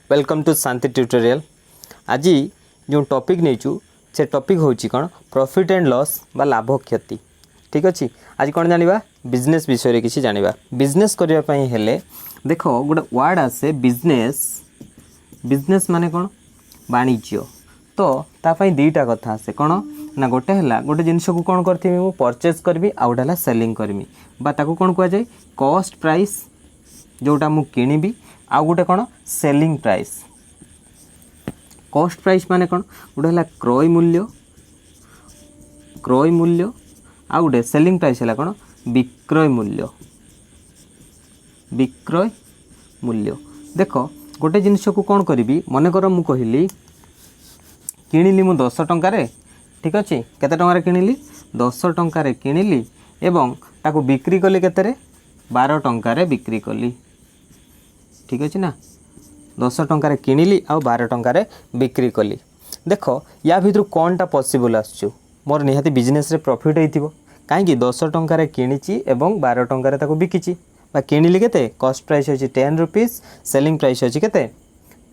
Welcome to Shanti tutorial. आज जो topic नहीं से टॉपिक होची कौन प्रॉफिट एंड लॉस बा लाभ क्षति। ठीक अच्छे आज कौन जानिबा बिजनेस विषय किसी जानिबा। बिजनेस करने पई हेले देखो गोटे वर्ड आसे बिजनेस। बिजनेस माने कौन वाणिज्य। तो तापाई दुईटा कथा आसे कौन ना गोटे है गोटे जिनस को कौन करी मु परचेज करी आउ गोटे सेलिंग करमी बा ताकू कौन कह जाए कॉस्ट प्राइस जोटा मु किनिबी आउ गोटे कौन सेलिंग प्राइस। कॉस्ट प्राइस माने कौन गोटे है क्रय मूल्य आउ गोटे सेलिंग प्राइस है कौन विक्रय मूल्य। विक्रय मूल्य देख गोटे जिनस को कौन करी मनकर मु कहली किणिली मु 10 टंकार। ठीक अच्छे केते टंकार किणिली 10 टंकार किणिली एवं ताकू बिक्री कली केते 12 टंकार बिक्री कली। ठीक अच्छे ना 10 टंकार किणिली आउ 12 टंकार बिक्री कली। देख या भीतर कौनटा पॉसिबल आसुचु मोर निहाती बिजनेस रे प्रॉफिट होइथिबो काहेकि 10 टंकार किणिची एवं 12 टंकार ताकू बिकिची बा किणिली केते कॉस्ट प्राइस होची 10 रुपीस सेलिंग प्राइस होची केते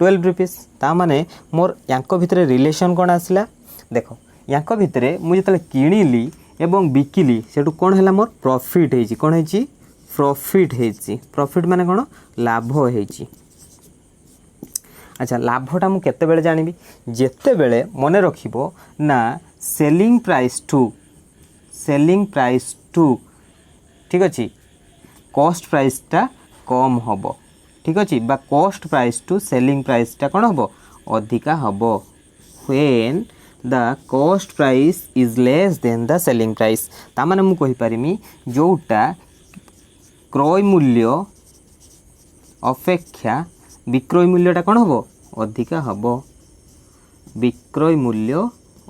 12 रुपीस। ता माने मोर यांको भितरे रिलेशन कौन आसला देख यांको भितरे मु जतले किणिली एवं बिकिली सेटू कौन हैला मोर प्रॉफिट हेची। कौन हेची प्रॉफिट हेची। प्रॉफिट माने कौन लाभ हेची। अच्छा लाभटा मु केते बेले जानिबी जेते बेले मने रखिबो ना सेलिंग प्राइस टू ठीक अछि कॉस्ट प्राइस टा कम हबो। ठीक अछि बा cost price to selling price टा कौन हबो अधिका हबो when the cost price is less than the selling price. ता माने मु कहि पारिमी जोटा क्रय मूल्य अपेक्षा विक्रय मूल्यटा कौन हबो अधिका हबो। विक्रय मूल्य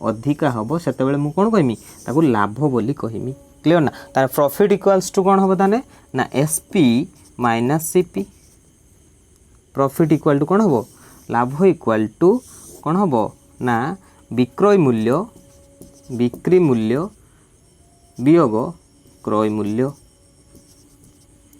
अधिका हबो सेते बेले मु कौन कहमी ताकू लाभ बोली कहमी। क्लियर ना तार प्रॉफिट इक्वल्स टू कौन हबो ताने ना SP minus CP. Profit equal to कौन हबो लाभ इक्वल टू कौन हबो ना विक्रय मूल्य बिक्री मूल्य वियोग क्रय मूल्य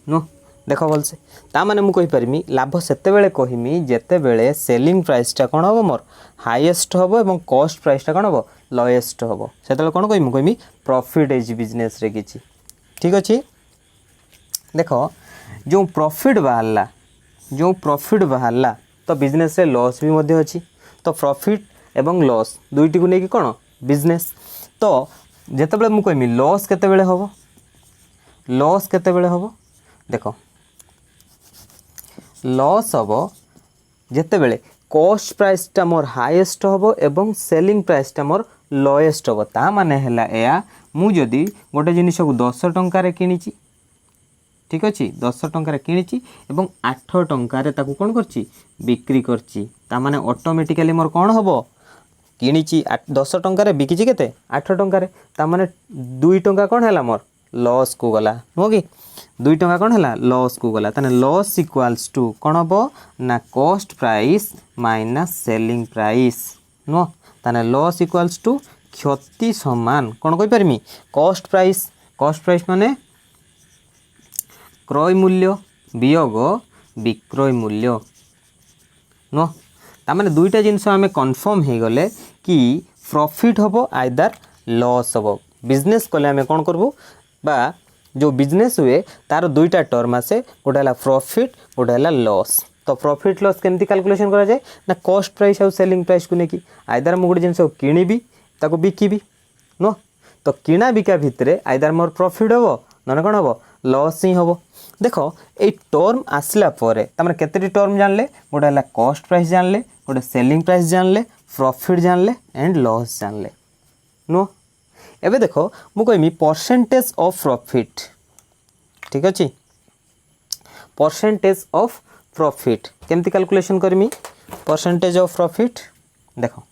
नो। देख भल से ता माने मु कहि परमी लाभ सेते बेले कहमी जेते बेले सेलिंग प्राइस टा कौन हबो मोर हाईएस्ट हबो एवं कॉस्ट प्राइस टा कौन हबो लोएस्ट हबो सेते बेले कौन कहमी कहमी प्रॉफिट इज बिजनेस रे किछि। ठीक अछि देख जो प्रॉफिट बाहरला तो बिजनेस रे लॉस भी मध्य अछि। तो प्रॉफिट एवं लॉस दुईटी को लेकी कौन बिजनेस। तो जेते बेले मु कहमी लॉस केते बेले हबो लॉस केते बेले हबो देख लॉस हबो जेते बेले कॉस्ट प्राइस टा मोर हाईएस्ट हबो एवं सेलिंग प्राइस टा मोर लोएस्ट हबो। ता माने हैला एया मु जदी गोटे जिनिस को 10 टंका रे किनिची ठीक अछि 10 टंका रे किनिची एवं 8 टंका रे ताकू कोन करची बिक्री करची ता माने ऑटोमेटिकली मोर कोन हबो किनिची 10 टंका रे बिकिची केते 8 टंका रे ता माने 2 टंका कोन हैला मोर लॉस को गला नो कि 2 टंका कोन हैला लॉस को गला। ताने लॉस इक्वल्स टू कोन हबो ना cost price minus selling price नो। ताने लॉस इक्वल्स टू क्षति समान कोन कहि परमी कॉस्ट प्राइस माने क्रय मूल्य वियोग विक्रय मूल्य नो। ता माने दुईटा जिनस आमे कन्फर्म हे गले कि प्रॉफिट हबो आइदर लॉस हबो। बिजनेस कले आमे कोन करबो बा जो बिजनेस हुए तार दुईटा टर्म आसे गोटे है प्रॉफिट गोटे है लॉस। तो प्रॉफिट लॉस केमती कैलकुलेशन करा जाए ना कॉस्ट प्राइस और सेलिंग प्राइस को लेकिन आइदर मु गोटे जिनस किनिबी ताको बिकिबी नो। तो किना बिका भितरे आइदर मोर प्रॉफिट हबो ना कोन हबो लॉस ही हबो। देखो ए टर्म आसला परे तमरे केतेटी टर्म जानले गोटे है कॉस्ट प्राइस जानले गोटे सेलिंग प्राइस जानले प्रॉफिट जानले एंड लॉस जानले नो। एबे देखो मु कहमी परसेंटेज ऑफ प्रॉफिट। ठीक अछि परसेंटेज ऑफ प्रॉफिट केमती कैलकुलेशन करमी परसेंटेज ऑफ प्रॉफिट देखो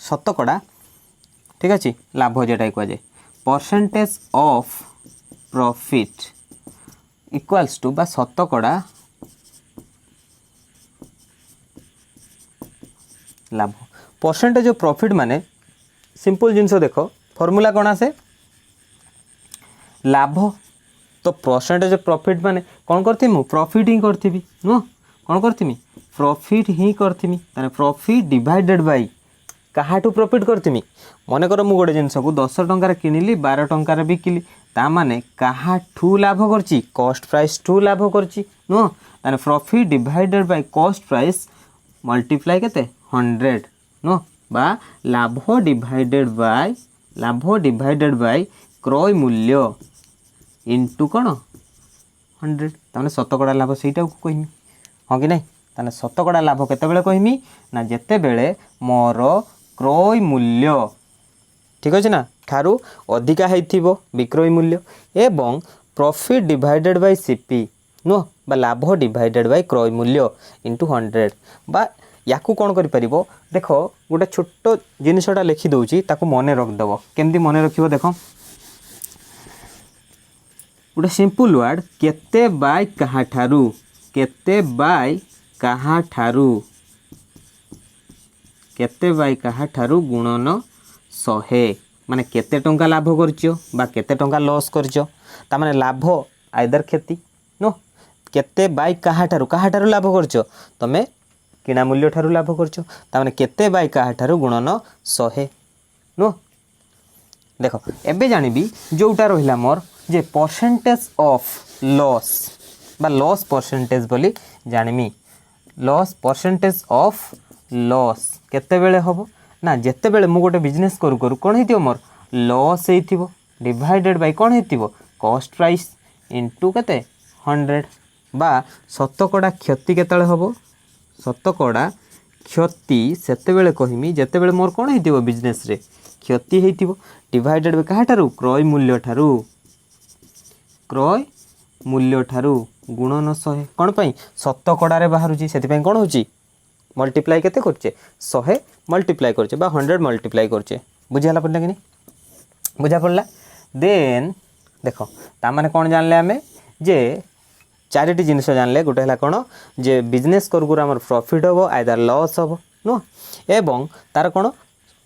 शतकड़ा ठीक अछि लाभ जेटा कह जाए percentage of profit equals to बा शतकड़ा लाभ। परसेंटेज ऑफ प्रॉफिट माने सिंपल जिनस देखो फॉर्मूला कौन आसे लाभ तो परसेंटेज ऑफ प्रॉफिट माने कौन करथि मु प्रॉफिट ही करथिबी नो कौन करथिमी प्रॉफिट ही करथिमी ताने प्रॉफिट डिवाइडेड बाय काहाठू प्रॉफिट करथिमी मने कर मु गोटे जिनस को 10 टंकार किनिली 12 टंकार बिकिली ता माने काहाठू लाभ करची कॉस्ट प्राइस टू लाभ करची नो ताने profit divided by cost price multiply केते 100 नो बा लाभ डिवाइडेड बाय क्रय मूल्य इनटू कौन 100 ताने शतकड़ा लाभ सेटा को कहमी हाँ कि नहीं ताने शतकड़ा लाभ केतेबेले कहमी ना जेतेबेले मोर क्रय मूल्य ठीक अछि ना ठारू अधिका हेइथिबो विक्रय मूल्य एवं प्रॉफिट डिवाइडेड बाय सीपी नो बा लाभ डिवाइडेड बाय क्रय मूल्य इनटू 100 बा याकू कौन करि परिबो देखो गोटे छोटो जिनिसटा लिखि दउची ताकू मने रख दबो केमती मने रखिबो देखो गोटे सिंपल वर्ड केते बाय काहाठारू गुणन 100 माने केते टंका लाभ करछो बा केते टंका लॉस करछो ता माने लाभ आइदर क्षति नो केते बाय काहाठारू लाभ करछो तमे किना मूल्य ठारू लाभ करछो ता माने केते बाय काहाठारू गुणन 100 नो देखो एबे जानिबी जोटा रहिला मोर जे परसेंटेज ऑफ लॉस बा लॉस परसेंटेज बोली जानिमी लॉस परसेंटेज ऑफ लॉस केते बेले हबो ना जेते बेले मु गोटे बिजनेस करू करू कोन हेतियो मोर लॉस हेतिबो डिवाइडेड बाय कोन हेतिबो कॉस्ट प्राइस इनटू केते 100 बा शतकड़ा क्षति केतले हबो शतकड़ा क्षति सेते बेले कहिमी जेते बेले मोर कोन हेतिबो बिजनेस रे क्षति हेतिबो डिवाइडेड बाय काहाठारू क्रय मूल्य ठारू गुणन 100 कौन पाई शतकड़ा रे बाहरुची सेति पई कोन होची मल्टीप्लाई केते करचे 100 मल्टीप्लाई करचे बा 100 मल्टीप्लाई करचे बुझाला पड़ला कि नहीं बुझा पड़ला देन देखो ता माने कोन जानले हमें जे चारिटी जिनिस जानले गोटे हला कोन जे बिजनेस करू करू हमर प्रॉफिट होबो आइदर लॉस होबो नो एवं तार कोन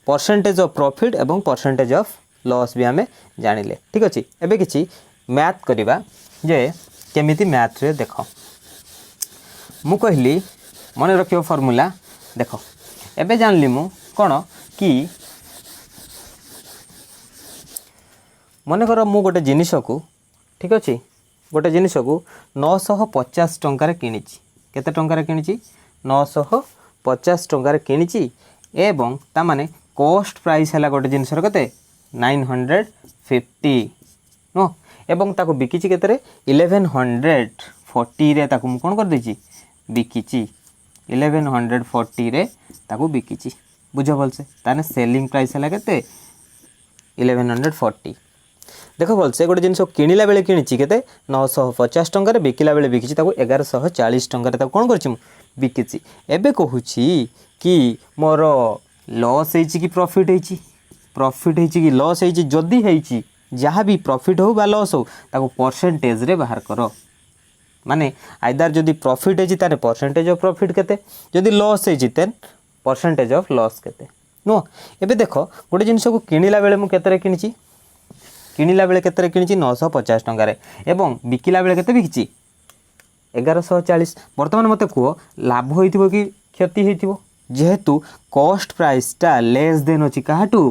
परसेंटेज ऑफ प्रॉफिट एवं परसेंटेज ऑफ लॉस भी हमें जानिले ठीक अछि एबे किछि मैथ करिबा जे केमिति मैथ रे देखो मु कहली मन रखियो फॉर्मूला देखो एबे जानली मु कोन कि मन कर मु गोटे जिनिस को ठीक अछि गोटे जिनिस को 950 टंकार किनिछि केते टंकार किनिछि 950 टंकार किनिछि एवं ता माने कॉस्ट प्राइस हला गोटे जिनिस रो केते 950 नो एवं ताको बिकिछि केते रे 1140 रे ताको मु कोन कर देछि बिकिछि 1140 रे ताको बिकिछि बुझ भलसे ताने सेलिंग प्राइस हला केते 1140 देखो भलसे गोटे जिनिस किनिला बेले किनिछि केते 950 टंका रे बिकिला बेले बिकिछि ताको 1140 टंका रे ताको कोन करछि बिकिछि एबे कहूछि कि मोर लॉस हेछि कि प्रॉफिट हेछि कि लॉस हेछि जदी हेछि जहाँ भी प्रॉफिट हो बा लॉस हो ताको परसेंटेज रे बाहर करो माने आइदर जदी प्रॉफिट हेछि तारे परसेंटेज ऑफ प्रॉफिट केते जदी लॉस हेछि तेन परसेंटेज ऑफ लॉस केते नो एबे देखो गोटे जिनिस को किनिला बेले मु केते रे किनिछि 950 टंका रे एवं बिकिला बेले केते बिकिछि 1140 वर्तमान मते को लाभ होइथिबो कि क्षति होइथिबो जेहेतु कॉस्ट प्राइस टा लेस देन अछि काहाटू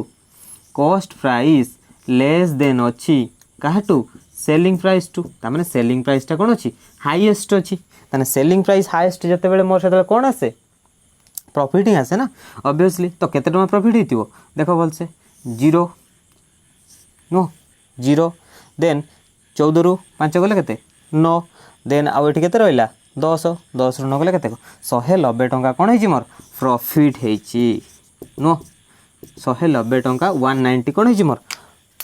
कॉस्ट प्राइस लेस देन अछि काहाटू सेलिंग प्राइस टू ता माने सेलिंग प्राइस टा कोन अछि हाईएस्ट अछि ताने सेलिंग प्राइस हाईएस्ट जते बेले मोर सेते कोन आसे प्रॉफिट ही आसे ना ऑब्वियसली तो केते टमा प्रॉफिट हितिबो देखो बोलसे 0 नो 0 देन 14 रु 5 गले केते 9 देन आ एठी केते रहइला 10 10 रु 9 गले केते 190 टंका कोन हेछि मोर प्रॉफिट हेछि नो 190 टंका 190 कोन हेछि मोर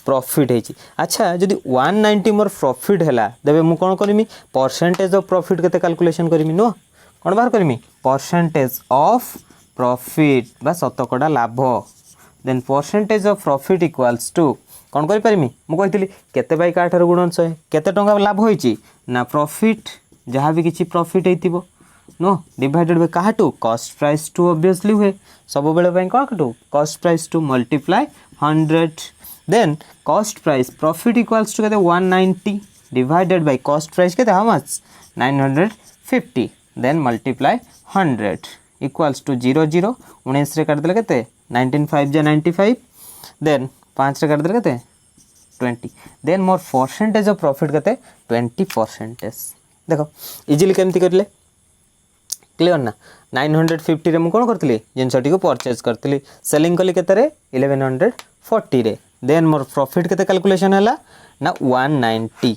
प्रॉफिट हेछि अच्छा जदी 190 मोर प्रॉफिट हैला देबे मु कोन करमी परसेंटेज ऑफ प्रॉफिट केते कैलकुलेशन करमी नो कोन बाहर करमी परसेंटेज ऑफ प्रॉफिट बा शतकड़ा लाभ then percentage of profit equals to कोन करि परमी मु कहितली केते बाय काठार गुणन 100 केते टंका लाभ होइछि ना प्रॉफिट जहाँ भी किसी प्रॉफिट हेतिबो नो डिवाइडेड बाय काहाटू कॉस्ट प्राइस टू ऑब्वियसली हुए सब बेले बाय काहाटू cost price to multiply 100 then cost price profit equals to केते 190 डिवाइडेड बाय कॉस्ट प्राइस के how much 950 then multiply 100 equals to 0 0 19 रे काट देले केते 19 5 जा 95 देन 5 रे काट देले केते 20 then more percentage of profit केते 20%। देखो इजीली केमती करले क्लियर ना 950 रे मु कोन करतली जिनसटी को परचेज करतली सेलिंग कली केते रे 1140 रे देन मोर प्रॉफिट केते कैलकुलेशन हला ना 190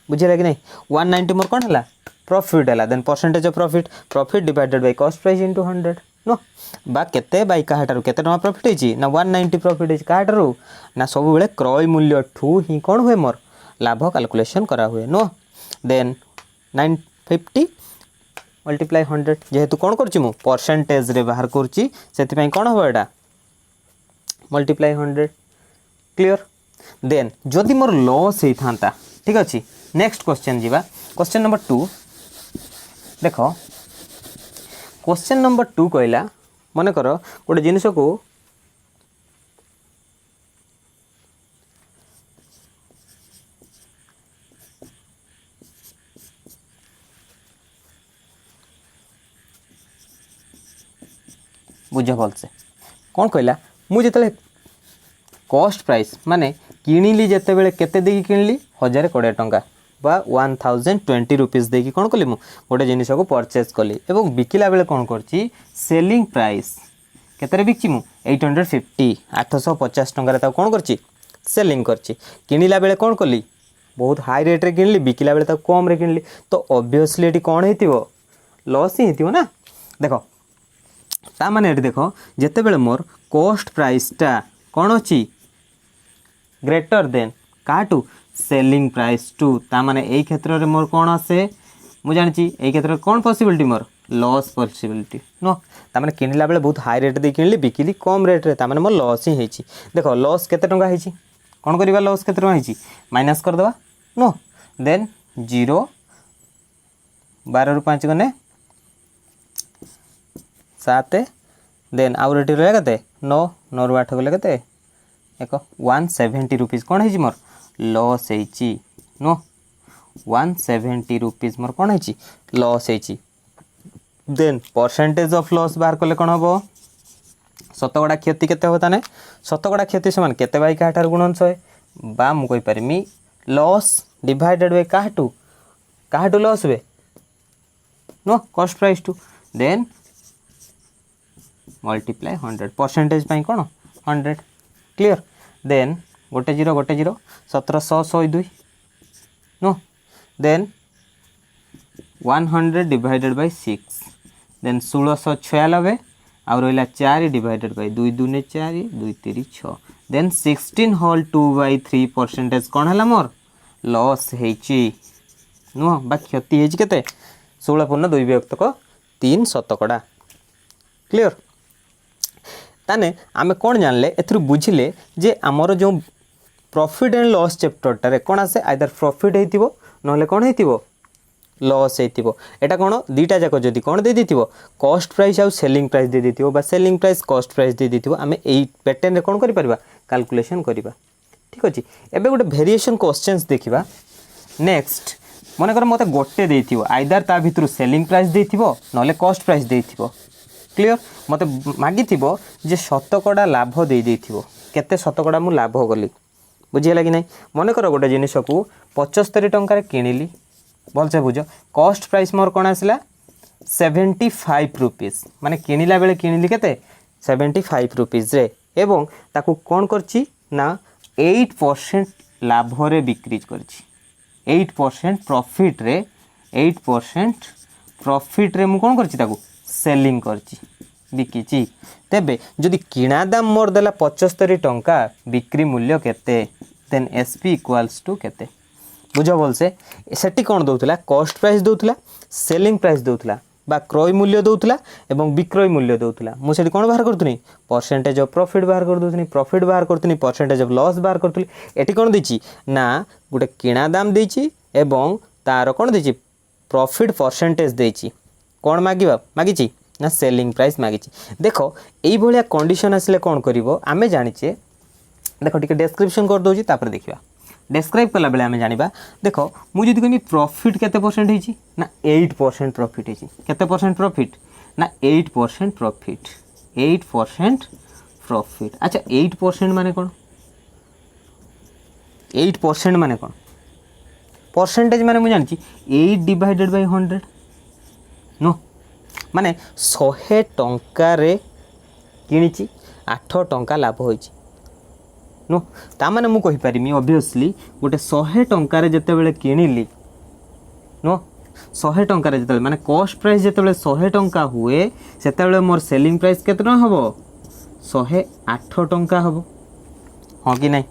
बुझिला कि नहीं 190 मोर कोन हला प्रॉफिट हला then percentage of profit divided by cost price into 100 नो बा केते बाय काहाटारू केते टका प्रॉफिट हेची ना 190 प्रॉफिट हेची काहाटारू ना सब बेले क्रय मूल्य ठू ही कोन होय मोर लाभ कैलकुलेशन करा हुए नो देन 950 मल्टीप्लाई 100 जेहेतु कौन करछि मु परसेंटेज रे बाहर करछि सेति पई कोन हो एटा मल्टीप्लाई 100 क्लियर देन जदि मोर लॉस हे थांता ठीक अछि नेक्स्ट क्वेश्चन जीवा क्वेश्चन नंबर 2 देखो क्वेश्चन नंबर 2 कहला माने करो गोटे जिनिस को बुझ भलसे कौन कहला मु जिते कॉस्ट प्राइस माने किणिली जिते बेले केते देकी किणली 1020 टंका बा 1020 रुपीस देकी कौन कली मु गोटे जिनिस को परचेज कली एवं बिकिला बेले कौन करची सेलिंग प्राइस केते रे बिकची मु 850 850 टंका रे ता कौन करची सेलिंग करची किणिला बेले कौन कली बहुत हाई रेट रे किणली बिकिला बेले ता कम रे किणली तो ऑब्वियसली एटी कौन हेतिबो लॉस ही हेतिबो ना देखो ता माने एटी देखो जेते बेले मोर कॉस्ट प्राइस टा कौन अछि ग्रेटर देन काटू सेलिंग प्राइस टू ता माने एई क्षेत्र रे मोर कौन आसे मु जानि एई क्षेत्र रे कौन पॉसिबिलिटी मोर लॉस पॉसिबिलिटी नो ता माने किनिला बेले बहुत हाई रेट दे किनली बिकिली कम रेट रे ता माने मोर लॉस ही हेछि देखो लॉस केते टंका हेछि कौन करिवा लॉस केते टंका हेछि माइनस कर देबा नो देन 0 12 रु 5 गने 7 देन आउ रेट रे केते 9 9 रु 8 गले केते एको 170 रुपीस कौन हेछि मोर लॉस हेछि नो 170 रुपीस मोर कौन हेछि लॉस हेछि देन परसेंटेज ऑफ लॉस बाहर कले कौन हबो शतकड़ा क्षति केते होता ने शतकड़ा क्षति समान केते बाई काठार गुणन 100 बा मु कहि परमी लॉस डिवाइडेड बाय काहाटू लॉस वे नो cost price to then multiply 100 percentage पाई कोन 100 क्लियर देन गोटे जीरो 1700 102 नो देन 100 डिवाइडेड बाय 6 देन 1696 आउ रहिला 4 डिवाइडेड बाय 2 2 ने 4 2 3 6 देन 16 होल 2/3 परसेंटेज कोन हला मोर लॉस हेछि नो बा क्षति हेछि केते 16 पूर्ण 2 विभक्त को 3 शतकड़ा क्लियर ताने आमे कौन जानले एथरु बुझिले जे हमर जो प्रॉफिट एंड लॉस चैप्टर टारे कौन आसे आइदर प्रॉफिट हेतिबो नहले कौन हेतिबो लॉस हेतिबो एटा कौन दीटा जाको जदी कौन दे दिथिबो कॉस्ट प्राइस आ सेलिंग प्राइस दे दिथिबो बा सेलिंग प्राइस कॉस्ट प्राइस दे दिथिबो आमे एई पैटर्न रे कौन करि परबा कैलकुलेशन करिबा ठीक अछि एबे गोटे वेरिएशन क्वेश्चंस देखिबा नेक्स्ट माने कर मते गोटे देथिबो आइदर ता भितरु सेलिंग प्राइस देथिबो नहले कॉस्ट प्राइस देथिबो क्लियर मते मागी थिबो जे शतकड़ा लाभ दे देथिबो केते शतकड़ा मु लाभ गली बुझिला कि नहीं मने कर गोटे जिनिस को 75 टंका रे किनिली बोल से बुझो कॉस्ट प्राइस मोर कोन आसला 75 रुपीस माने किनिला बेले किनिली केते 75 रुपीस रे एवं ताकू कोन करची ना 8% लाभ रे बिक्री करची 8% प्रॉफिट रे 8% प्रॉफिट रे मु कोन करची ताकू सेलिंग करची बिकिची तेबे जदि किणा दाम मोर देला 75 टंका बिक्री मूल्य केते देन एसपी इक्वल्स टू केते बुझो बोल से सेटी कोन दोथला कॉस्ट प्राइस दोथला सेलिंग प्राइस दोथला बा क्रय मूल्य दोथला एवं विक्रय मूल्य दोथला मु सेटी कोन बाहर करथुनी परसेंटेज ऑफ प्रॉफिट बाहर कर दोथुनी प्रॉफिट बाहर करथुनी परसेंटेज ऑफ लॉस बाहर करथुली एटी कोन दिची ना गुटे किणा दाम देची एवं तार कोन दिची प्रॉफिट परसेंटेज देची कौन मागिबा मागिची ना सेलिंग प्राइस मागिची देखो एई भलिया कंडीशन आसले कौन करिवो आमे जानिचे देखो टिके डिस्क्रिप्शन कर दोजी तापर देखिबा डेस्क्राइब कला बेले आम जाना देख मुझे कहमी प्रॉफिट केते परसेंट होती ना 8% प्रॉफिट होती केते परसेंट प्रॉफिट ना 8% प्रॉफिट 8% प्रॉफिट। अच्छा 8% माने कौन 8% माने कौन परसेंटेज माने मुझे जानी 8 डिवाइडेड बाय 100 नो माने 100 टंकार किणी 8 टंका लाभ होइछि नो ता माने मु कहि पारिमी ऑब्वियसली गोटे 100 टंकार जेतेबेले किणिली नो 100 टंकार जेतेबेले माने कॉस्ट प्राइस जेतेबेले 100 टंका हुए सेतेबेले मोर सेलिंग प्राइस केते टंका हबो 108 टंका हबो हाँ कि नहीं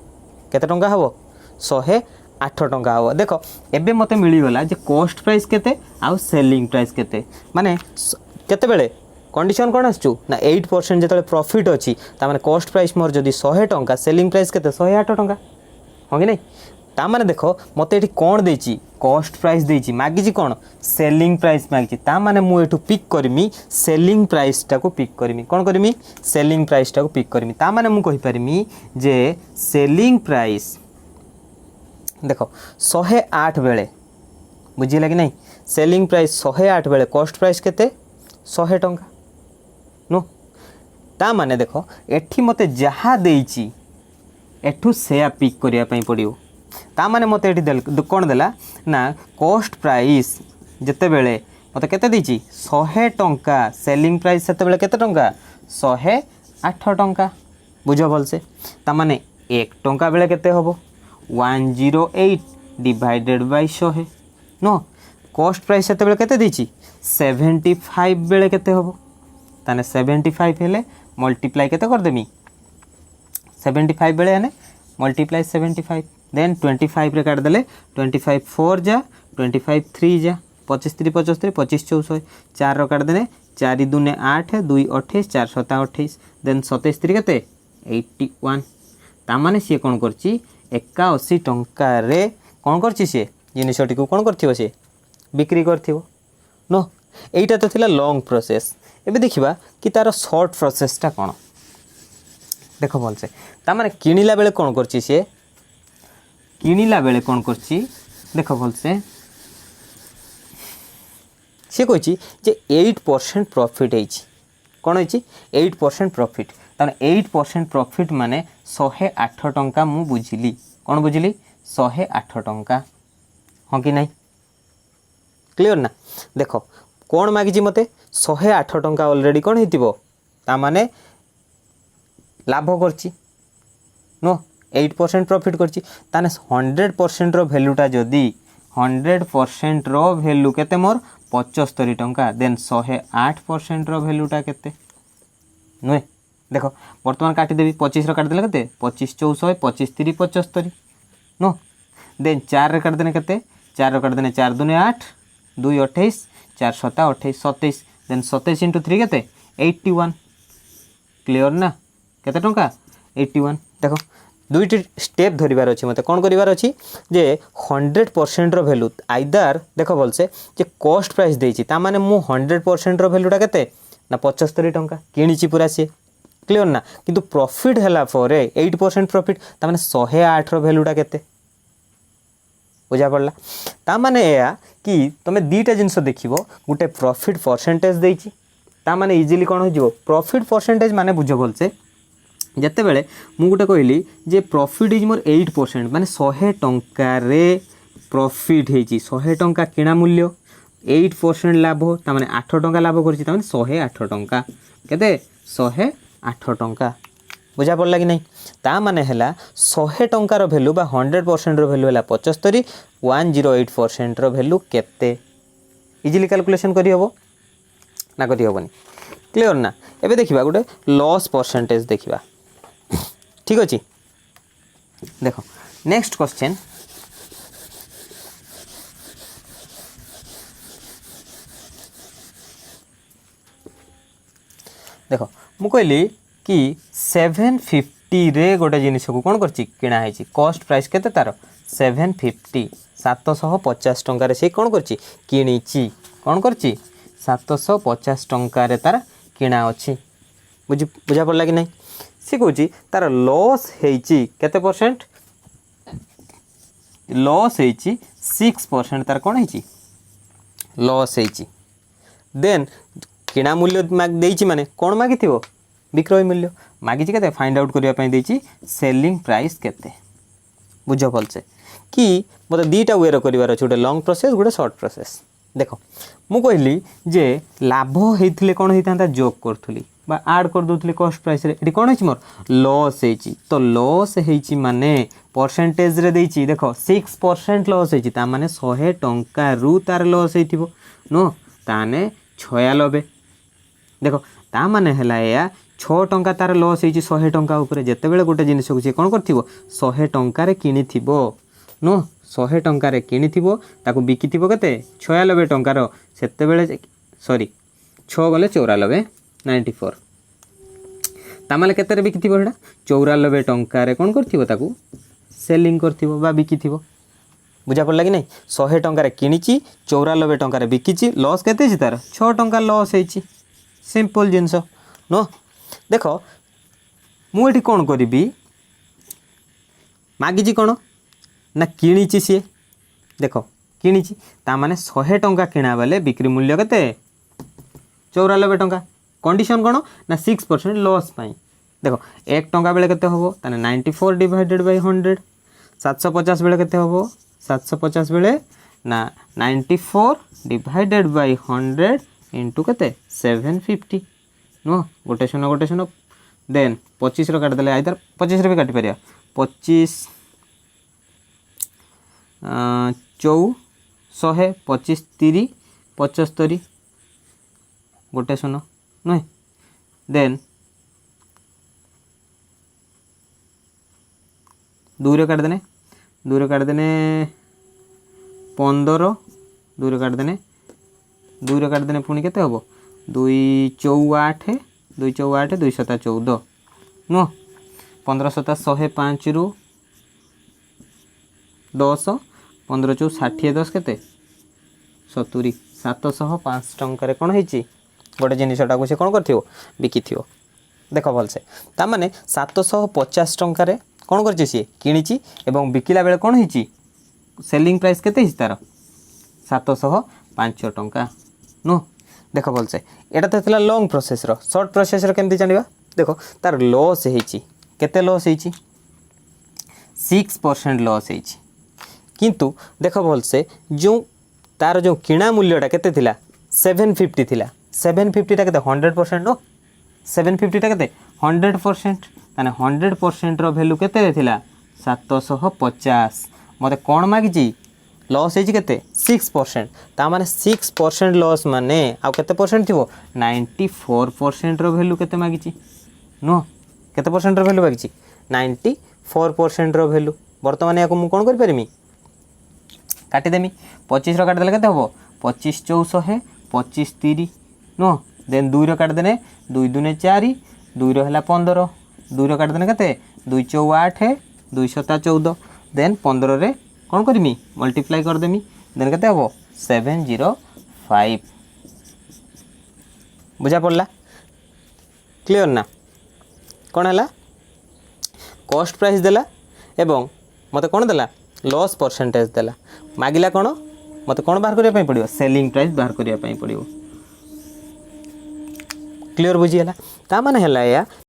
केते टंका हबो 108 टंका हबो। देखो एबे मते मिली गला जे कॉस्ट प्राइस केते आउ सेलिंग प्राइस केते माने केते बेले कंडीशन कौन आसचु ना 8% जो प्रॉफिट अच्छी ताने कॉस्ट प्राइस मोर जदि 100 टंका सेलिंग प्राइस केते 108 टंका हाँ कि नहीं ताने देखो मते एठी कौन देची कॉस्ट प्राइस देची मागिची कौन सेलिंग प्राइस मागिची ताने मु एठू पिक करमी सेलिंग प्राइस टाको पिक करमी कौन करमी सेलिंग प्राइस टाको पिक करमी ताने मु कहि परमी जे सेलिंग प्राइस देखो 108 बेले बुझिला कि नहीं सेलिंग प्राइस 108 बेले कॉस्ट प्राइस केते 100 टंका नो ता माने देखो एठी मते जहा देइची एठू से पिक करिया पई पड़ियो ता माने मते एठी कोन देला ना कॉस्ट प्राइस जते बेले मते केते देइची 100 टंका सेलिंग प्राइस सेते बेले केते टंका 108 टंका बुझो भल से ता माने 1 टंका बेले केते होबो 108 डिवाइडेड बाय 100 नो कॉस्ट प्राइस सेते बेले केते देइची 75 बेले केते होबो ताने 75 हेले मल्टीप्लाई केते कर देमी 75 बेले यानी मल्टीप्लाई 75 देन 25 रे काट देले 25 4 जा 25 3 जा 25 3 75 25 400 4 रो काट देने 4 दूने 8 2 28 4 7 28 देन 27 3 केते 81 ता माने सी कोन करची 81 टंका रे कोन करची से जिनिसटी को कोन करथिबो से बिक्री करथिबो नो एटा तो थिला लॉन्ग प्रोसेस एबे देखिबा कि तार शॉर्ट प्रोसेसटा कौन देख भल से तार किणिला बेले कौन करछि से किणिला बेले कौन करछि देख भल से कहि जे 8% प्रॉफिट है कौन है 8% प्रॉफिट तार 8% प्रॉफिट माने 108 टंका मु बुझिली कौन बुझिली 108 टंका हाँ कि नहीं क्लियर ना देख कौन मागिची मते 108 टंका ऑलरेडी कौन हेतिबो ता माने लाभ करची नो 8% प्रॉफिट करची ताने 100% रो वैल्यूटा जदी 100% रो वैल्यू केते मोर 75 टंका देन 108% रो वैल्यूटा केते नुए देखो वर्तमान काटी देबी 25 रो काट देले केते 25 400 25 3 75 नो देन 4 रे काट देने केते 4 रो काट देने 4 दूने 8 2 28 4 7 28 27 देन 27 इंटू 3 केते 81 क्लियर ना केते टंका 81 देखो दुईटी स्टेप धरिबार अछि मते कोन करिवार अछि जे 100% रो वैल्यू आइदर देखो बोलसे जे कॉस्ट प्राइस देछि ता माने मु 100% रो वैल्यूटा केते ना 75 टंका किनिछि पूरा से क्लियर ना किंतु प्रॉफिट हला फॉर 8% प्रॉफिट ता माने 108 रो वैल्यूटा केते बुझा पड़ला ता माने या कि तुम दीटा जिनस देखिबो गोटे प्रॉफिट परसेंटेज देछि ता माने इजीली कोन हो जिवो प्रॉफिट परसेंटेज माने बुझो बोलसे जते बेले मु गोटे कहली जे प्रॉफिट इज मोर 8% माने 100 टंका रे प्रॉफिट हेची 100 टंका किणा मूल्य 8% लाभ ता माने 8 टंका लाभ करछि ता माने 108 टंका केते 108 टंका बुझा पड़ला कि नहीं ता माने हला 100 टंका रो वैल्यू बा 100% रो वैल्यू हला 75 108% रो वैल्यू केते इजीली कैलकुलेशन करि हबो ना करि हबनी क्लियर ना एबे देखिबा गोटे लॉस परसेंटेज देखिबा ठीक अछि देखो नेक्स्ट क्वेश्चन देखो मु कहली कि 750 रे गोटे जिनिस को कौन करछि किणा है कॉस्ट प्राइस केते तार 750 750 टंका रे से कौन करछि किणीची कौन करछि 750 टंका रे तार किणा अछि बुझा पड़ला कि नहीं सी कहूँ तार लॉस हेची केते परसेंट लॉस होइछि 6% तार कोन होइछि लॉस होइछि देन किणा मूल्य देइछि माने कोन मागिथिबो विक्रय मूल्य मागिछि केते फाइंड आउट करिया पई देइछि सेलिंग प्राइस केते बुझ भलसे कि मते दीटा वे रो करिवार अछि गोटे लॉन्ग प्रोसेस गोटे शॉर्ट प्रोसेस देखो मु कहली जे लाभ हेइथिले कोन हेइतांता जोक करथुली बा ऐड कर दोथुली कॉस्ट प्राइस रे एटी कोन हेछि मोर लॉस हेछि तो लॉस हेछि माने परसेंटेज रे देइछि देखो 6% लॉस हेछि ता माने 100 टंका रु तार लॉस हेथिबो नो ताने 96 देखो ता माने हला या 6 टंका तार लॉस हेछि 100 टंका ऊपर जेते बेले गोटे जिनिस को से कोन करथिबो 100 टंका रे किनिथिबो नो 100 टंका रे किनिथिबो ताको बिकिथिबो केते 96 टंका रो सेते बेले सॉरी 6 गले 94 94 तामाले केते रे बिकिथिबो हेडा 94 टंका रे कोन करथिबो ताको सेलिंग करथिबो बा बिकिथिबो बुझा पड़ला कि नहीं 100 टंका रे किनिची 94 टंका रे बिकिची लॉस केते छि तार 6 टंका लॉस हेछि सिंपल जिंस नो देखो मु एठी कोन करिबी मागिची कोन ना किणीची सी देख किणीची ता माने 100 टंका किणा बेले बिक्री मूल्य केते 94 टंका कंडीशन कोन ना 6% लॉस पाई देखो 1 टंका बेले केते होबो ताने 94 डिवाइडेड बाय 100 750 बेले केते होबो 750 बेले ना 94 डिवाइडेड बाय 100 इनटू केते 750 नो गोटे शून्य देन 25 रो काट देले आइदर 25 रे भी काटी परिया 25 100 25 30 75 गोटे शून्य नुहे देन 2 रे काट देने 15 2 रे काट देने पुणी केते हबो 2 4 8 2 4 8 2 7 14 नो 15 7 105 रु 10 15 चौ 60 10 केते 70 705 टंका रे कोन हेची गोटे जिनिसटा को से कोन करथियो बिकिथियो देखो भलसे ता माने 750 टंका रे कोन करछि से किनिची एवं बिकिला बेले कोन हेची सेलिंग प्राइस केते हिस तार 705 टंका नो देखो भलसे एटा तो थिला लॉन्ग प्रोसेस रो शॉर्ट प्रोसेस रो केमति जानिबा देखो तार लॉस हेची केते लॉस हेची 6% लॉस हेची किंतु देखो भलसे जो तार जो किणा मूल्यटा केते थिला 750 थिला 750 टा केते 100% नो 750 टा केते 100% ताने 100% रो वैल्यू केते थिला 750 मते कोन मागिची लॉस हेची केते 6% ता माने 6% लॉस माने आ केते परसेंट थिबो 94% रो वैल्यू केते मागिची नो केते परसेंट रो वैल्यू मागिची 94% रो वैल्यू वर्तमान याको मु कोन करि परिमी काटी देमी 25 रो काट देले केते हबो 25 400 25 30 नो देन 2 रो काट देने 2 2 4 2 रो हला 15 2 रो काट देने केते 2 4 8 2 7 14 देन 15 रे कोन करमी मल्टीप्लाई कर देमी देन केते हबो 705 बुझा पड़ला क्लियर ना कोन हला कॉस्ट प्राइस देला एवं मते कोन देला लॉस परसेंटेज देला मागिला कोन मते कोन बाहर करिया पई पड़ियो सेलिंग प्राइस बाहर करिया पई पड़ियो क्लियर बुझी हला ता माने हला या